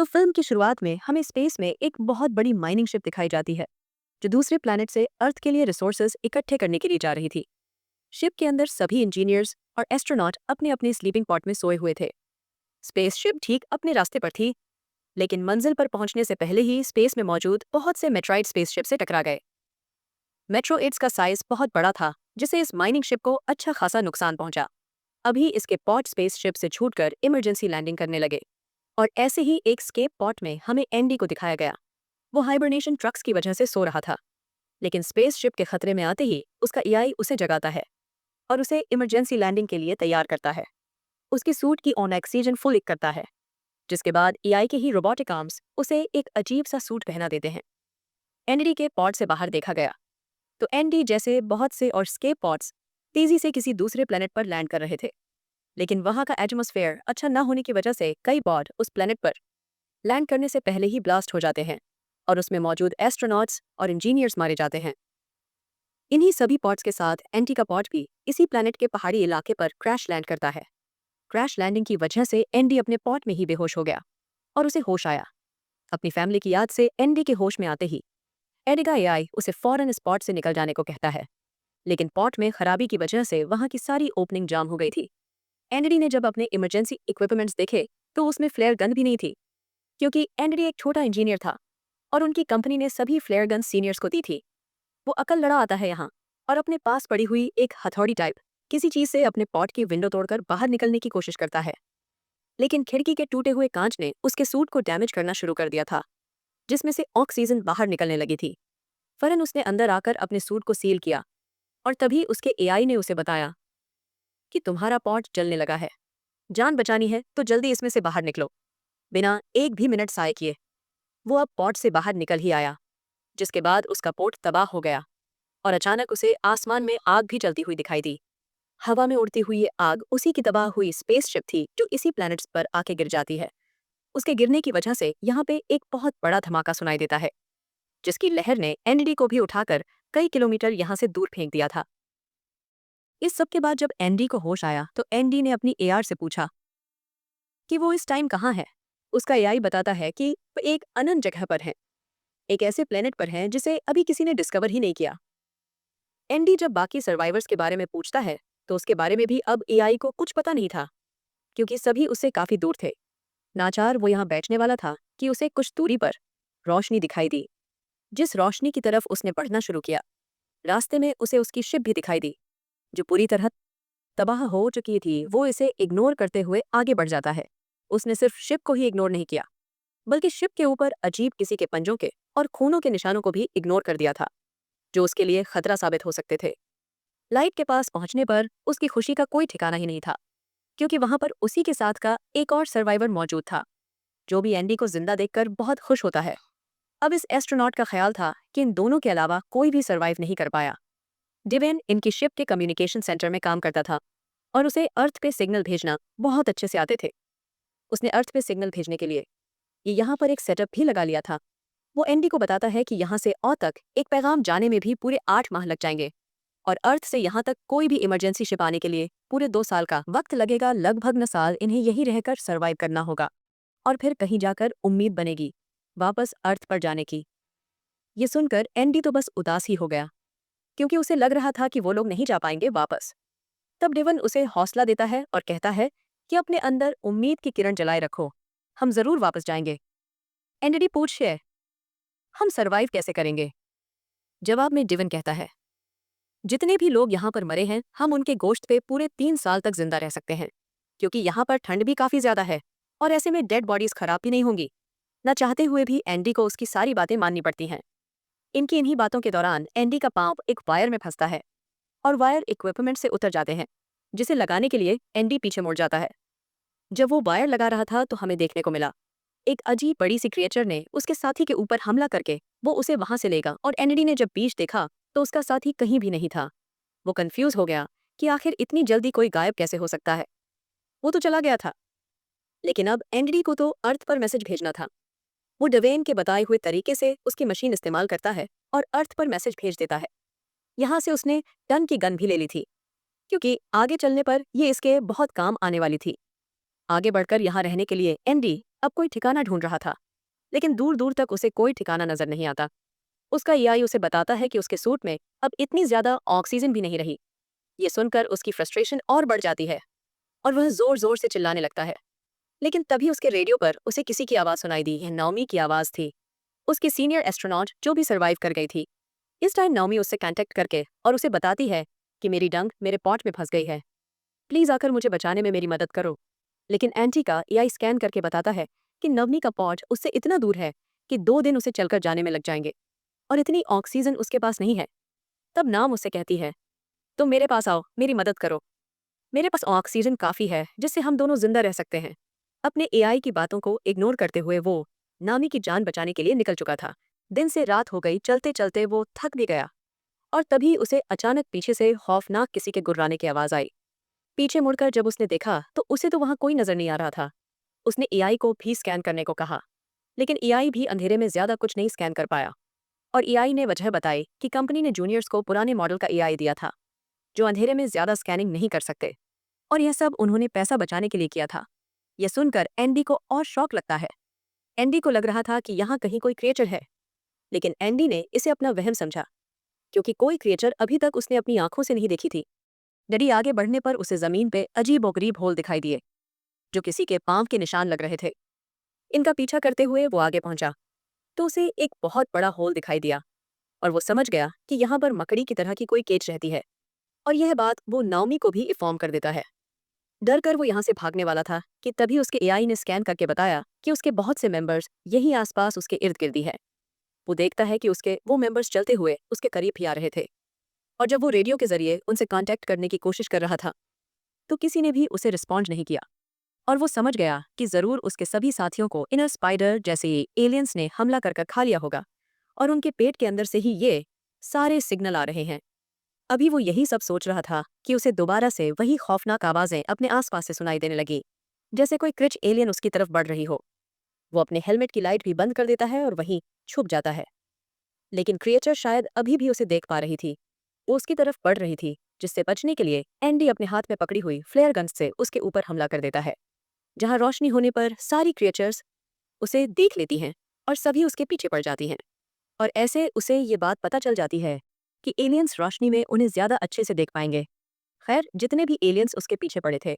Film की शुरुआत में हमें स्पेस में एक बहुत बड़ी माइनिंग शिप दिखाई जाती है जो दूसरे प्लैनेट से अर्थ के लिए रिसोर्सेज इकट्ठे करने के लिए जा रही थी। शिप के अंदर सभी इंजीनियर्स और एस्ट्रोनॉट अपने अपने स्लीपिंग पॉट में सोए हुए थे। स्पेसशिप ठीक अपने रास्ते पर थी, लेकिन मंजिल पर पहुंचने से पहले ही स्पेस में मौजूद बहुत से मेट्रॉइड स्पेसशिप से टकरा गए। मेट्रोइड्स का साइज बहुत बड़ा था, जिससे इस माइनिंग शिप को अच्छा खासा नुकसान पहुंचा। अभी इसके पॉट स्पेसशिप से छूटकर इमरजेंसी लैंडिंग करने लगे, और ऐसे ही एक स्केप पॉट में हमें एंडी को दिखाया गया। वो हाइबरनेशन ट्रक्स की वजह से सो रहा था, लेकिन स्पेसशिप के खतरे में आते ही उसका एआई उसे जगाता है और उसे इमरजेंसी लैंडिंग के लिए तैयार करता है। उसकी सूट की ऑन ऑक्सीजन फुल करता है, जिसके बाद एआई के ही रोबोटिक आर्म्स उसे एक अजीब सा सूट पहना देते हैं। एनडी के पॉड से बाहर देखा गया तो एनडी जैसे बहुत से और स्केप पॉड्स तेजी से किसी दूसरे प्लेनेट पर लैंड कर रहे थे, लेकिन वहां का एटमॉस्फेयर अच्छा न होने की वजह से कई पॉड उस प्लेनेट पर लैंड करने से पहले ही ब्लास्ट हो जाते हैं और उसमें मौजूद एस्ट्रोनॉट्स और इंजीनियर्स मारे जाते हैं। इन्हीं सभी पॉड्स के साथ एंटी का पॉड भी इसी प्लैनेट के पहाड़ी इलाके पर क्रैश लैंड करता है। क्रैश लैंडिंग की वजह से एंडी अपने पॉड में ही बेहोश हो गया और उसे होश आया। अपनी फैमिली की याद से एंडी के होश में आते ही एडी का एआई उसे फौरन इस पॉड से निकल जाने को कहता है, लेकिन पॉड में खराबी की वजह से वहां की सारी ओपनिंग जाम हो गई थी। एंडी ने जब अपने इमरजेंसी इक्विपमेंट्स देखे तो उसमें फ्लेयर गन भी नहीं थी, क्योंकि एंडी एक छोटा इंजीनियर था और उनकी कंपनी ने सभी फ्लेयर गन सीनियर्स को दी थी। वो अकल लड़ा आता है यहाँ और अपने पास पड़ी हुई एक हथौड़ी टाइप किसी चीज से अपने पॉट की विंडो तोड़कर बाहर निकलने की कोशिश करता है, लेकिन खिड़की के टूटे हुए कांच ने उसके सूट को डैमेज करना शुरू कर दिया था, जिसमें से ऑक्सीजन बाहर निकलने लगी थी। फरन उसने अंदर आकर अपने सूट को सील किया और तभी उसके एआई ने उसे बताया कि तुम्हारा पॉट जलने लगा है, जान बचानी है तो जल्दी इसमें से बाहर निकलो। बिना एक भी मिनट साय किए वो अब पॉट से बाहर निकल ही आया, जिसके बाद उसका पोर्ट तबाह हो गया और अचानक उसे आसमान में आग भी चलती हुई दिखाई दी। हवा में उड़ती हुई ये आग उसी की तबाह हुई स्पेसशिप थी जो इसी प्लैनेट्स पर आके गिर जाती है। उसके गिरने की वजह से यहाँ पे एक बहुत बड़ा धमाका सुनाई देता है, जिसकी लहर ने एनडी को भी उठाकर कई किलोमीटर यहाँ से दूर फेंक दिया था। इस सब के बाद जब एनडी को होश आया तो एनडी ने अपनी एआर से पूछा कि वो इस टाइम कहाँ है। उसका एआई बताता है कि वो एक अनंत जगह पर है, एक ऐसे प्लेनेट पर है जिसे अभी किसी ने डिस्कवर ही नहीं किया। एंडी जब बाकी सर्वाइवर्स के बारे में पूछता है तो उसके बारे में भी अब एआई को कुछ पता नहीं था, क्योंकि सभी उससे काफी दूर थे। नाचार वो यहाँ बैठने वाला था कि उसे कुछ दूरी पर रोशनी दिखाई दी। जिस रोशनी की तरफ उसने बढ़ना शुरू किया, रास्ते में उसे उसकी शिप भी दिखाई दी, जो पूरी तरह तबाह हो चुकी थी। वो इसे इग्नोर करते हुए आगे बढ़ जाता है। उसने सिर्फ शिप को ही इग्नोर नहीं किया, बल्कि शिप के ऊपर अजीब किसी के पंजों के और खूनों के निशानों को भी इग्नोर कर दिया था, जो उसके लिए खतरा साबित हो सकते थे। लाइट के पास पहुंचने पर उसकी खुशी का कोई ठिकाना ही नहीं था, क्योंकि वहां पर उसी के साथ का एक और सर्वाइवर मौजूद था, जो भी एंडी को जिंदा देखकर बहुत खुश होता है। अब इस एस्ट्रोनॉट का ख्याल था कि इन दोनों के अलावा कोई भी सर्वाइव नहीं कर पाया। डिवेन इनकी शिप के कम्युनिकेशन सेंटर में काम करता था और उसे अर्थ पे सिग्नल भेजना बहुत अच्छे से आते थे। उसने अर्थ पे सिग्नल भेजने के लिए ये यहाँ पर एक सेटअप भी लगा लिया था। वो एंडी को बताता है कि यहाँ से औ तक एक पैगाम जाने में भी पूरे 8 माह लग जाएंगे, और अर्थ से यहाँ तक कोई भी इमरजेंसी शिप आने के लिए पूरे 2 साल का वक्त लगेगा। लगभग 9 साल इन्हें यही रहकर सरवाइव करना होगा, और फिर कहीं जाकर उम्मीद बनेगी वापस अर्थ पर जाने की। ये सुनकर एंडी तो बस उदास ही हो गया, क्योंकि उसे लग रहा था कि वो लोग नहीं जा पाएंगे वापस। तब डेवन उसे हौसला देता है और कहता है कि अपने अंदर उम्मीद की किरण जलाए रखो, हम जरूर वापस जाएंगे। एंडी पूछे, हम सरवाइव कैसे करेंगे? जवाब में डिवन कहता है, जितने भी लोग यहाँ पर मरे हैं हम उनके गोश्त पे पूरे 3 साल तक जिंदा रह सकते हैं, क्योंकि यहाँ पर ठंड भी काफी ज्यादा है और ऐसे में डेड बॉडीज खराब भी नहीं होंगी। न चाहते हुए भी एंडी को उसकी सारी बातें माननी पड़ती हैं। इनकी इन्हीं बातों के दौरान एंडी का पांव एक वायर में फंसता है और वायर इक्विपमेंट से उतर जाते हैं, जिसे लगाने के लिए एंडी पीछे मुड़ जाता है। जब वो वायर लगा रहा था तो हमें देखने को मिला एक अजीब बड़ी सी क्रिएचर ने उसके साथी के ऊपर हमला करके वो उसे वहां से लेगा, और एनडी ने जब बीच देखा तो उसका साथी कहीं भी नहीं था। वो कंफ्यूज हो गया कि आखिर इतनी जल्दी कोई गायब कैसे हो सकता है। वो तो चला गया था, लेकिन अब एनडी को तो अर्थ पर मैसेज भेजना था। वो डवेन के बताए हुए तरीके से उसकी मशीन इस्तेमाल करता है और अर्थ पर मैसेज भेज देता है। यहाँ से उसने टन की गन भी ले ली थी, क्योंकि आगे चलने पर ये इसके बहुत काम आने वाली थी। आगे बढ़कर यहाँ रहने के लिए एंडी अब कोई ठिकाना ढूंढ रहा था, लेकिन दूर दूर तक उसे कोई ठिकाना नजर नहीं आता। उसका एआई उसे बताता है कि उसके सूट में अब इतनी ज्यादा ऑक्सीजन भी नहीं रही। ये सुनकर उसकी फ्रस्ट्रेशन और बढ़ जाती है और वह जोर जोर से चिल्लाने लगता है। लेकिन तभी उसके रेडियो पर उसे किसी की आवाज सुनाई दी। यह नाओमी की आवाज थी, उसकी सीनियर एस्ट्रोनॉट जो भी सर्वाइव कर गई थी। इस टाइम नाओमी उससे कांटेक्ट करके और उसे बताती है कि मेरी डंक मेरे पॉट में फंस गई है, प्लीज आकर मुझे बचाने में मेरी मदद करो। लेकिन एंटी का एआई स्कैन करके बताता है कि नवनी का पॉट उससे इतना दूर है कि 2 दिन उसे चलकर जाने में लग जाएंगे और इतनी ऑक्सीजन उसके पास नहीं है। तब नाम उससे कहती है, तुम मेरे पास आओ, मेरी मदद करो। मेरे पास ऑक्सीजन काफी है जिससे हम दोनों जिंदा रह सकते हैं। अपने एआई की बातों को इग्नोर करते हुए वो नामी की जान बचाने के लिए निकल चुका था। दिन से रात हो गई, चलते चलते वो थक भी गया और तभी उसे अचानक पीछे से खौफनाक किसी के गुर्राने की आवाज आई। पीछे मुड़कर जब उसने देखा तो उसे तो वहां कोई नजर नहीं आ रहा था। उसने एआई को भी स्कैन करने को कहा, लेकिन एआई भी अंधेरे में ज्यादा कुछ नहीं स्कैन कर पाया। और एआई ने वजह बताई कि कंपनी ने जूनियर्स को पुराने मॉडल का एआई दिया था जो अंधेरे में ज्यादा स्कैनिंग नहीं कर सकते, और यह सब उन्होंने पैसा बचाने के लिए किया था। यह सुनकर एंडी को और शौक लगता है। एंडी को लग रहा था कि यहाँ कहीं कोई क्रिएचर है, लेकिन एंडी ने इसे अपना वहम समझा, क्योंकि कोई क्रिएचर अभी तक उसने अपनी आंखों से नहीं देखी थी। डडी आगे बढ़ने पर उसे जमीन पे अजीबोगरीब होल दिखाई दिए जो किसी के पांव के निशान लग रहे थे। इनका पीछा करते हुए वो आगे पहुंचा तो उसे एक बहुत बड़ा होल दिखाई दिया और वो समझ गया कि यहाँ पर मकड़ी की तरह की कोई केज रहती है, और यह बात वो नाओमी को भी इन्फॉर्म कर देता है। डर कर वो यहाँ से भागने वाला था कि तभी उसके एआई ने स्कैन करके बताया कि उसके बहुत से मेंबर्स यही आसपास उसके इर्द गिर्द ही है। वो देखता है कि उसके वो मेंबर्स चलते हुए उसके करीब ही आ रहे थे, और जब वो रेडियो के जरिए उनसे कांटेक्ट करने की कोशिश कर रहा था तो किसी ने भी उसे रिस्पॉन्ड नहीं किया। और वो समझ गया कि जरूर उसके सभी साथियों को इनर स्पाइडर जैसे एलियंस ने हमला कर खा लिया होगा और उनके पेट के अंदर से ही ये सारे सिग्नल आ रहे हैं। अभी वो यही सब सोच रहा था कि उसे दोबारा से वही खौफनाक आवाजें अपने आसपास से सुनाई देने लगी, जैसे कोई क्रिच एलियन उसकी तरफ बढ़ रही हो। वो अपने हेलमेट की लाइट भी बंद कर देता है और वहीं छुप जाता है। लेकिन क्रिएचर शायद अभी भी उसे देख पा रही थी। वो उसकी तरफ बढ़ रही थी, जिससे बचने के लिए एंडी अपने हाथ में पकड़ी हुई फ्लेयर गन से उसके ऊपर हमला कर देता है। जहां रोशनी होने पर सारी क्रिएचर्स उसे देख लेती हैं और सभी उसके पीछे पड़ जाती हैं, और ऐसे उसे ये बात पता चल जाती है कि एलियंस रोशनी में उन्हें ज्यादा अच्छे से देख पाएंगे। खैर, जितने भी एलियंस उसके पीछे पड़े थे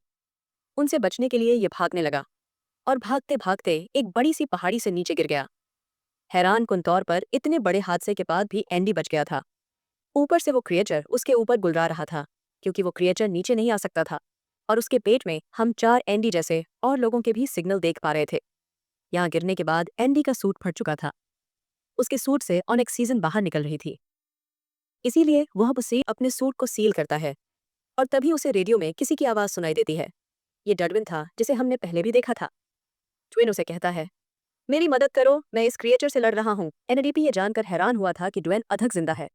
उनसे बचने के लिए ये भागने लगा और भागते भागते एक बड़ी सी पहाड़ी से नीचे गिर गया। हैरान कुन तौर पर इतने बड़े हादसे के बाद भी एंडी बच गया था। ऊपर से वो क्रिएचर उसके ऊपर गुलरा रहा था, क्योंकि वो क्रिएचर नीचे नहीं आ सकता था और उसके पेट में हम 4 एंडी जैसे और लोगों के भी सिग्नल देख पा रहे थे। यहाँ गिरने के बाद एंडी का सूट फट चुका था। उसके सूट से ऑक्सीजन बाहर निकल रही थी, इसीलिए वह उसे अपने सूट को सील करता है। और तभी उसे रेडियो में किसी की आवाज सुनाई देती है। ये डडविन था जिसे हमने पहले भी देखा था। ट्विन उसे कहता है, मेरी मदद करो, मैं इस क्रिएचर से लड़ रहा हूँ। एनडीपी ये जानकर हैरान हुआ था कि ड्वेन अधक जिंदा है,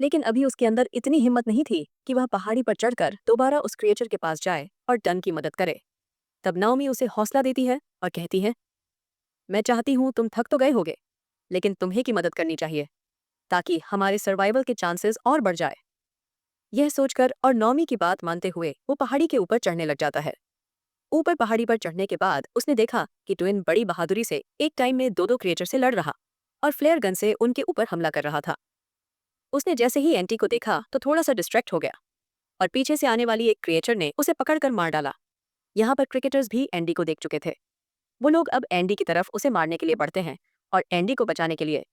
लेकिन अभी उसके अंदर इतनी हिम्मत नहीं थी कि वह पहाड़ी पर चढ़कर दोबारा उस क्रिएचर के पास जाए और डन की मदद करे। तब नाओमी उसे हौसला देती है और कहती है, मैं चाहती हूँ तुम थक तो गए होगे, लेकिन तुम्हें की मदद करनी चाहिए ताकि हमारे सर्वाइवल के चांसेस और बढ़ जाए। यह सोचकर और नौमी की बात मानते हुए वो पहाड़ी के ऊपर चढ़ने लग जाता है। ऊपर पहाड़ी पर चढ़ने के बाद उसने देखा कि ट्विन बड़ी बहादुरी से एक टाइम में 2-2 क्रिएचर से लड़ रहा और फ्लेयर गन से उनके ऊपर हमला कर रहा था। उसने जैसे ही एंटी को देखा तो थोड़ा सा डिस्ट्रैक्ट हो गया और पीछे से आने वाली एक क्रिएचर ने उसे पकड़कर मार डाला। यहाँ पर क्रिकेटर्स भी एंडी को देख चुके थे। वो लोग अब एंडी की तरफ उसे मारने के लिए बढ़ते हैं और एंडी को बचाने के लिए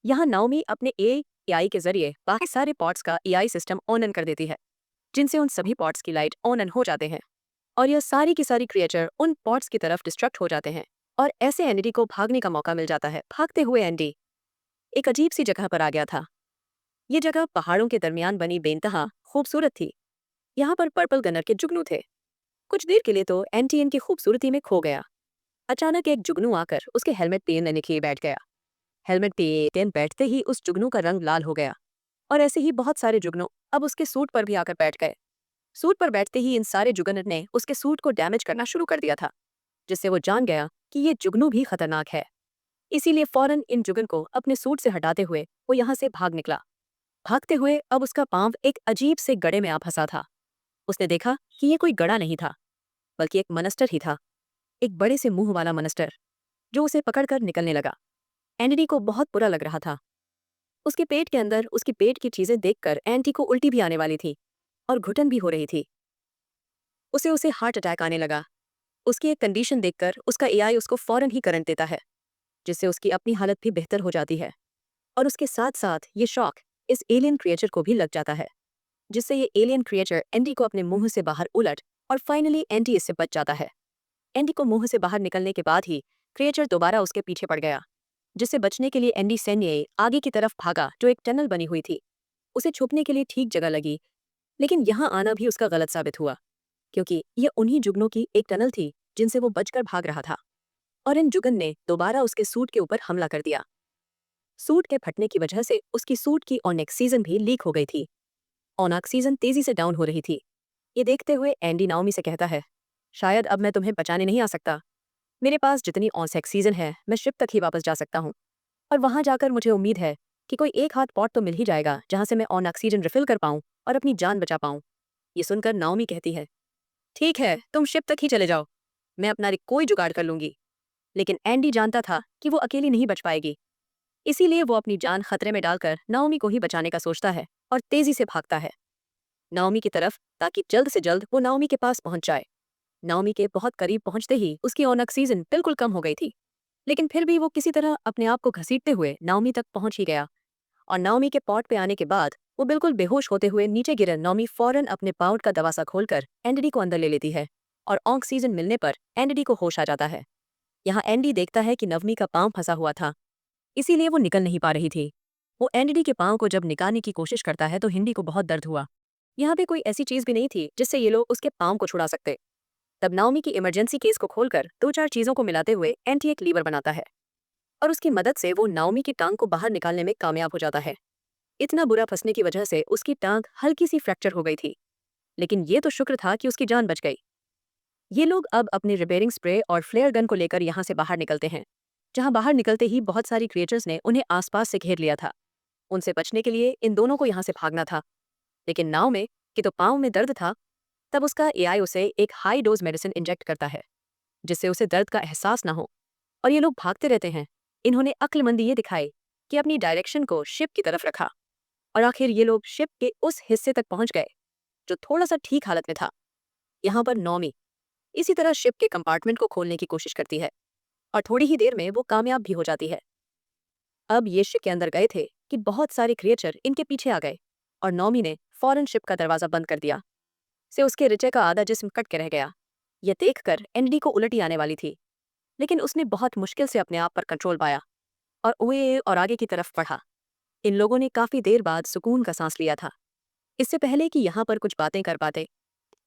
यहाँ नाओमी अपने एआई के जरिए बाकी सारे पॉट्स का एआई सिस्टम ऑन ऑन कर देती है, जिनसे उन सभी पॉट्स की लाइट ऑन ऑन हो जाते हैं और यह सारी की सारी क्रिएचर उन पॉट्स की तरफ डिस्ट्रैक्ट हो जाते हैं और ऐसे एंडी को भागने का मौका मिल जाता है। भागते हुए एंडी एक अजीब सी जगह पर आ गया था। ये जगह पहाड़ों के दरमियान बनी बेनतहा खूबसूरत थी। यहाँ पर पर्पल गनर के जुगनू थे। कुछ देर के लिए तो एंटी इनकी खूबसूरती में खो गया। अचानक एक जुगनू आकर उसके हेलमेट पे लेने के लिए बैठ गया। हेलमेट पे बैठते ही उस जुगनू का रंग लाल हो गया और ऐसे ही बहुत सारे जुगनू अब उसके सूट पर भी आकर बैठ गए। सूट पर बैठते ही इन सारे जुगनू ने उसके सूट को डैमेज करना शुरू कर दिया था, जिससे वो जान गया कि ये जुगनू भी खतरनाक है। इसीलिए फौरन इन जुगन को अपने सूट से हटाते हुए वो यहाँ से भाग निकला। भागते हुए अब उसका पांव एक अजीब से गड़े में आ फंसा था। उसने देखा कि ये कोई गड़ा नहीं था, बल्कि एक मनस्टर ही था। एक बड़े से मुंह वाला मॉन्स्टर जो उसे पकड़कर निकलने लगा। एंडी को बहुत बुरा लग रहा था। उसके पेट के अंदर उसकी पेट की चीजें देखकर एंटी को उल्टी भी आने वाली थी और घुटन भी हो रही थी। उसे उसे हार्ट अटैक आने लगा। उसकी एक कंडीशन देखकर उसका एआई उसको फौरन ही करंट देता है, जिससे उसकी अपनी हालत भी बेहतर हो जाती है। और उसके साथ साथ ये शॉक इस एलियन क्रिएचर को भी लग जाता है, जिससे ये एलियन क्रिएचर एंडी को अपने मुंह से बाहर उलट और फाइनली एंडी इससे बच जाता है। एंडी को मुंह से बाहर निकलने के बाद ही क्रिएचर दोबारा उसके पीछे पड़ गया, जिससे बचने के लिए एंडी सैन्य आगे की तरफ भागा जो एक टनल बनी हुई थी। उसे छुपने के लिए ठीक जगह लगी, लेकिन यहाँ आना भी उसका गलत साबित हुआ, क्योंकि ये उन्हीं जुगनों की एक टनल थी जिनसे वो बचकर भाग रहा था। और इन जुगन ने दोबारा उसके सूट के ऊपर हमला कर दिया। सूट के फटने की वजह से उसकी सूट की ऑक्सीजन भी लीक हो गई थी। ऑक्सीजन तेजी से डाउन हो रही थी। ये देखते हुए एंडी नाओमी से कहता है, शायद अब मैं तुम्हें बचाने नहीं आ सकता। मेरे पास जितनी ऑक्सीजन है मैं शिप तक ही वापस जा सकता हूँ, और वहां जाकर मुझे उम्मीद है कि कोई एक हाथ पॉट तो मिल ही जाएगा जहां से मैं ऑक्सीजन रिफिल कर पाऊँ और अपनी जान बचा पाऊँ। ये सुनकर नाओमी कहती है, ठीक है, तुम शिप तक ही चले जाओ, मैं अपना कोई जुगाड़ कर लूंगी। लेकिन एंडी जानता था कि वो अकेली नहीं बच पाएगी, इसीलिए वो अपनी जान खतरे में डालकर नाओमी को ही बचाने का सोचता है और तेजी से भागता है नाओमी की तरफ, ताकि जल्द से जल्द वो नाओमी के पास पहुंच जाए। नाओमी के बहुत करीब पहुंचते ही उसकी ऑक्सीजन बिल्कुल कम हो गई थी, लेकिन फिर भी वो किसी तरह अपने आप को घसीटते हुए नाओमी तक पहुंच ही गया। और नाओमी के पॉट पे आने के बाद वो बिल्कुल बेहोश होते हुए नीचे गिरे नाओमी फौरन अपने पाउट का दरवाजा खोलकर एंडी को अंदर ले लेती है, और ऑक्सीजन मिलने पर एंडी को होश आ जाता है। यहाँ एंडी देखता है कि नवमी का पांव फंसा हुआ था, इसीलिए वो निकल नहीं पा रही थी। वो एंडी के पांव को जब निकालने की कोशिश करता है तो हिंडी को बहुत दर्द हुआ। यहाँ पे कोई ऐसी चीज भी नहीं थी जिससे ये लोग उसके पांव को छुड़ा सकते। तब नाओमी की इमरजेंसी केस को खोलकर दो चार चीजों को मिलाते हुए एंटी एक लीवर बनाता है, और उसकी मदद से वो नाओमी की टांग को बाहर निकालने में कामयाब हो जाता है। इतना बुरा फंसने की वजह से उसकी टांग हल्की सी फ्रैक्चर हो गई थी, लेकिन ये तो शुक्र था कि उसकी जान बच गई। ये लोग अब अपने रिपेयरिंग स्प्रे और फ्लेयर गन को लेकर यहाँ से बाहर निकलते हैं, जहाँ बाहर निकलते ही बहुत सारी क्रिएचर्स ने उन्हें आसपास से घेर लिया था। उनसे बचने के लिए इन दोनों को यहाँ से भागना था, लेकिन नाव में कि तो पाँव में दर्द था। तब उसका एआई उसे एक हाई डोज मेडिसिन इंजेक्ट करता है, जिससे उसे दर्द का एहसास ना हो, और ये लोग भागते रहते हैं। इन्होंने अक्लमंदी ये दिखाई कि अपनी डायरेक्शन को शिप की तरफ रखा, और आखिर ये लोग शिप के उस हिस्से तक पहुंच गए जो थोड़ा सा ठीक हालत में था। यहाँ पर नौमी इसी तरह शिप के कंपार्टमेंट को खोलने की कोशिश करती है, और थोड़ी ही देर में वो कामयाब भी हो जाती है। अब ये शिप के अंदर गए थे कि बहुत सारे क्रिएचर इनके पीछे आ गए, और नौमी ने फौरन शिप का दरवाजा बंद कर दिया। से उसके रिचे का आधा जिस्म कट के रह गया। यह देखकर एंडी को उल्टी आने वाली थी, लेकिन उसने बहुत मुश्किल से अपने आप पर कंट्रोल पाया और ओए और आगे की तरफ बढ़ा। इन लोगों ने काफी देर बाद सुकून का सांस लिया था, इससे पहले कि यहाँ पर कुछ बातें कर पाते।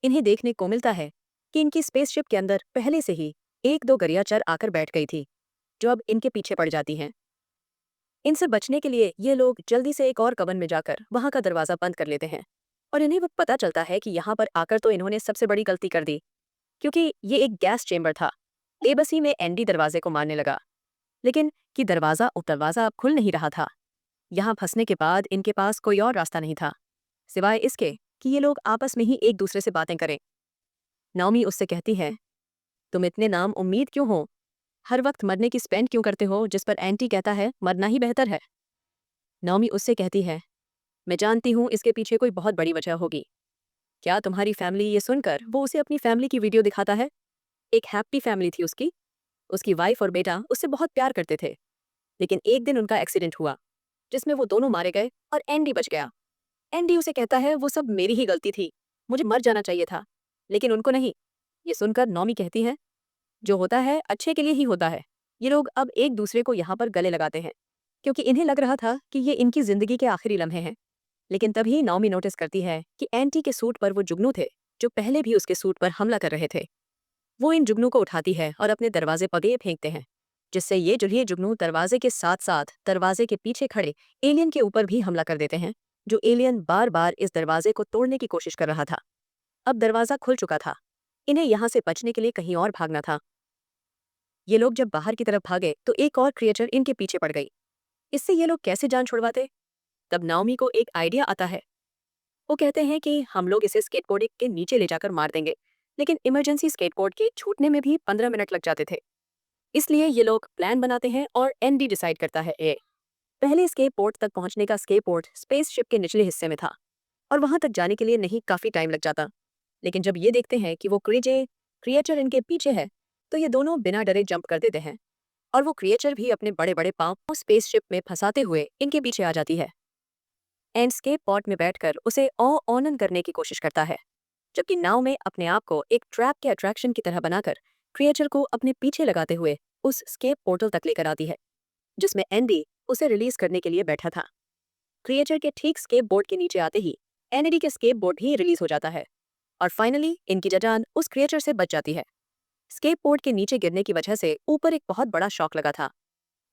इन्हें देखने को मिलता है कि इनकी स्पेसशिप के अंदर पहले से ही एक दो गरियाचर आकर बैठ गई थी, जो अब इनके पीछे पड़ जाती हैं। इनसे बचने के लिए ये लोग जल्दी से एक और कवन में जाकर वहां का दरवाजा बंद कर लेते हैं, और इन्हें वक्त पता चलता है कि यहाँ पर आकर तो इन्होंने सबसे बड़ी गलती कर दी, क्योंकि ये एक गैस चेंबर था। बेबसी में एंडी दरवाजे को मारने लगा, लेकिन कि दरवाजा अब खुल नहीं रहा था। यहाँ फंसने के बाद इनके पास कोई और रास्ता नहीं था सिवाय इसके कि ये लोग आपस में ही एक दूसरे से बातें करें। नाओमी उससे कहती है, तुम इतने नाम उम्मीद क्यों हो? हर वक्त मरने की स्पेंड क्यों करते हो? जिस पर एंटी कहता है मरना ही बेहतर है। नाओमी उससे कहती है, मैं जानती हूँ इसके पीछे कोई बहुत बड़ी वजह होगी। क्या तुम्हारी फैमिली? ये सुनकर वो उसे अपनी फैमिली की वीडियो दिखाता है। एक हैप्पी फैमिली थी उसकी। उसकी वाइफ और बेटा उससे बहुत प्यार करते थे, लेकिन एक दिन उनका एक्सीडेंट हुआ जिसमें वो दोनों मारे गए और एंडी बच गया। एंडी उसे कहता है, वो सब मेरी ही गलती थी, मुझे मर जाना चाहिए था, लेकिन उनको नहीं। ये सुनकर नौमी कहती है, जो होता है अच्छे के लिए ही होता है। ये लोग अब एक दूसरे को यहाँ पर गले लगाते हैं, क्योंकि इन्हें लग रहा था कि ये इनकी जिंदगी के आखिरी लम्हे हैं। लेकिन तभी नौमी नोटिस करती है कि एंटी के सूट पर वो जुगनू थे जो पहले भी उसके सूट पर हमला कर रहे थे। वो इन जुगनू को उठाती है और अपने दरवाजे पगे फेंकते हैं, जिससे ये जुल्हे जुगनू दरवाजे के साथ साथ दरवाजे के पीछे खड़े एलियन के ऊपर भी हमला कर देते हैं, जो एलियन बार बार इस दरवाजे को तोड़ने की कोशिश कर रहा था। अब दरवाजा खुल चुका था, इन्हें यहाँ से बचने के लिए कहीं और भागना था। ये लोग जब बाहर की तरफ भागे तो एक और क्रिएचर इनके पीछे पड़ गई। इससे ये लोग कैसे जान छुड़वाते? तब नाओमी को एक आइडिया आता है। वो कहते हैं कि हम लोग इसे स्केटबोर्डिंग के नीचे ले जाकर मार देंगे, लेकिन इमरजेंसी स्केटबोर्ड के छूटने में भी 15 मिनट लग जाते थे। इसलिए ये लोग प्लान बनाते हैं और एनडी डिसाइड करता है ए। पहले स्केटबोर्ड तक पहुंचने का स्केटबोर्ड स्पेसशिप के निचले हिस्से में था और वहां तक जाने के लिए नहीं काफी टाइम लग जाता। लेकिन जब ये देखते हैं कि वो क्रिएचर इनके पीछे है, तो ये दोनों बिना डरे जंप कर देते हैं और वो क्रिएचर भी अपने बड़े बड़े पांव स्पेसशिप में फंसाते हुए इनके पीछे आ जाती है। एंड स्केटबोर्ड में बैठकर उसे ऑनन करने की कोशिश करता है, जबकि नाव में अपने आप को एक ट्रैप के अट्रैक्शन की तरह बनाकर क्रिएचर को अपने पीछे लगाते हुए उस स्केप पोर्टल तक लेकर आती है, जिसमें एंडी उसे रिलीज करने के लिए बैठा था। क्रिएचर के ठीक स्केप बोर्ड के नीचे आते ही एनडी के स्केप बोर्ड भी रिलीज हो जाता है और फाइनली इनकी जान उस क्रिएचर से बच जाती है। स्केप बोर्ड के नीचे गिरने की वजह से ऊपर एक बहुत बड़ा शॉक लगा था।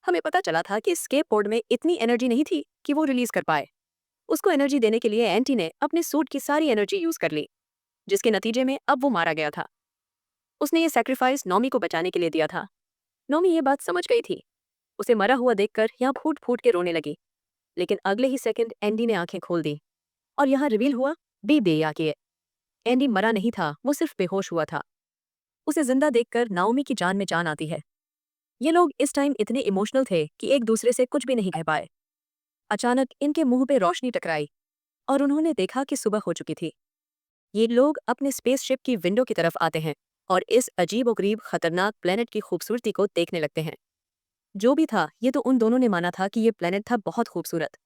हमें पता चला था कि स्केप बोर्ड में इतनी एनर्जी नहीं थी कि वो रिलीज कर पाए। उसको एनर्जी देने के लिए एंटी ने अपने सूट की सारी एनर्जी यूज कर ली, जिसके नतीजे में अब वो मारा गया था। उसने ये सैक्रिफाइस नोमी को बचाने के लिए दिया था। नोमी ये बात समझ गई थी। उसे मरा हुआ देखकर यहाँ फूट फूट के रोने लगी। लेकिन अगले ही सेकंड एंडी ने आंखें खोल दी और यहाँ रिवील हुआ बे आके एंडी मरा नहीं था, वो सिर्फ बेहोश हुआ था। उसे जिंदा देखकर नाओमी की जान में जान आती है। ये लोग इस टाइम इतने इमोशनल थे कि एक दूसरे से कुछ भी नहीं कह पाए। अचानक इनके मुंह पे रोशनी टकराई और उन्होंने देखा कि सुबह हो चुकी थी। ये लोग अपने स्पेसशिप की विंडो की तरफ आते हैं और इस अजीबोगरीब खतरनाक प्लेनेट की खूबसूरती को देखने लगते हैं। जो भी था, ये तो उन दोनों ने माना था कि ये प्लेनेट था बहुत खूबसूरत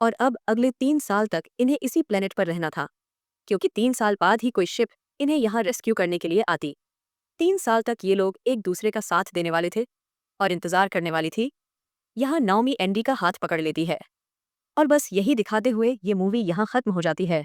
और अब अगले 3 साल तक इन्हें इसी प्लेनेट पर रहना था, क्योंकि 3 साल बाद ही कोई शिप इन्हें यहाँ रेस्क्यू करने के लिए आती। 3 साल तक ये लोग एक दूसरे का साथ देने वाले थे और इंतजार करने वाली थी। यहाँ नाओमी एंडी का हाथ पकड़ लेती है और बस यही दिखाते हुए ये मूवी यहाँ खत्म हो जाती है।